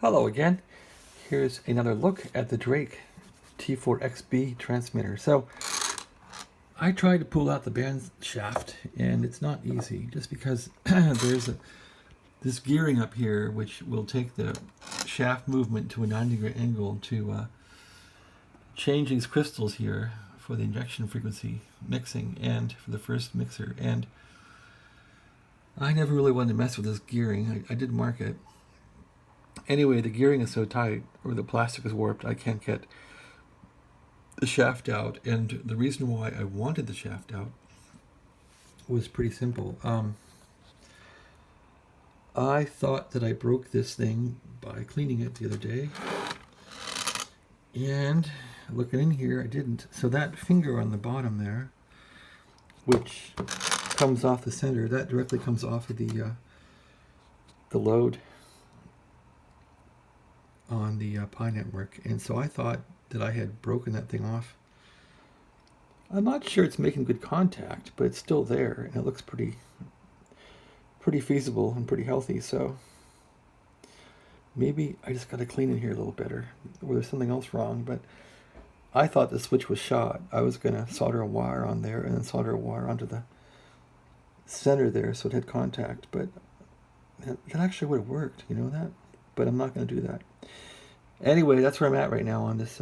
Hello again. Here's another look at the Drake T4XB transmitter. So I tried to pull out the band shaft and it's not easy just because there's this gearing up here which will take the shaft movement to a 90-degree angle to change these crystals here for the injection frequency mixing and for the first mixer. And I never really wanted to mess with this gearing. I did mark it. Anyway, the gearing is so tight, or the plastic is warped, I can't get the shaft out. And the reason why I wanted the shaft out was pretty simple. I thought that I broke this thing by cleaning it the other day. And looking in here, I didn't. So that finger on the bottom there, which comes off the center, that directly comes off of the load on the Pi network, and so I thought that I had broken that thing off. I'm not sure it's making good contact, but it's still there, and it looks pretty feasible and pretty healthy. So maybe I just got to clean in here a little better, or there's something else wrong. But I thought the switch was shot. I was going to solder a wire on there and then solder a wire onto the center there so it had contact, but that actually would have worked, you know that? But I'm not going to do that. Anyway, that's where I'm at right now on this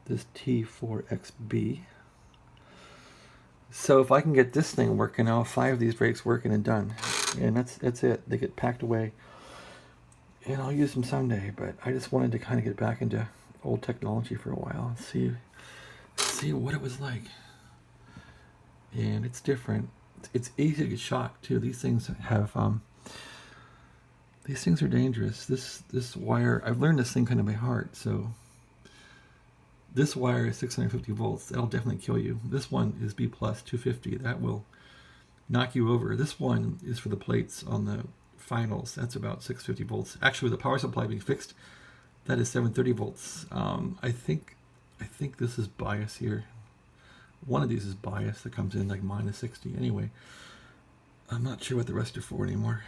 this T4XB. So if I can get this thing working, I'll have 5 of these brakes working and done. And that's it. They get packed away. And I'll use them someday, but I just wanted to kind of get back into old technology for a while and see what it was like. And it's different. It's easy to get shocked too. These things have these things are dangerous. This wire, I've learned this thing kind of by heart. So this wire is 650 volts. That'll definitely kill you. This one is B plus 250. That will knock you over. This one is for the plates on the finals. That's about 650 volts. Actually, with the power supply being fixed, that is 730 volts. I think this is bias here. One of these is bias that comes in like minus 60. Anyway, I'm not sure what the rest are for anymore.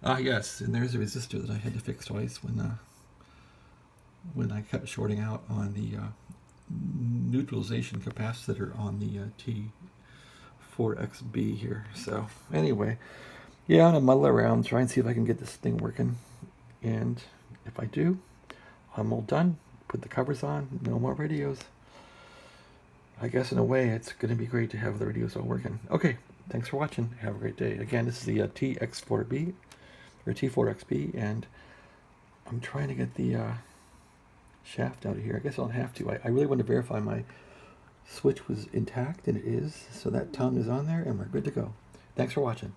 Ah, yes, and there's a resistor that I had to fix twice when I kept shorting out on the neutralization capacitor on the T4XB here. So anyway, yeah, I'm gonna muddle around, try and see if I can get this thing working. And if I do, I'm all done. Put the covers on, no more radios. I guess in a way it's going to be great to have the radios all working. Okay, thanks for watching. Have a great day. Again, this is the TX4B or T4XB, and I'm trying to get the shaft out of here. I guess I'll have to. I really want to verify my switch was intact, and it is. So that tongue is on there, and we're good to go. Thanks for watching.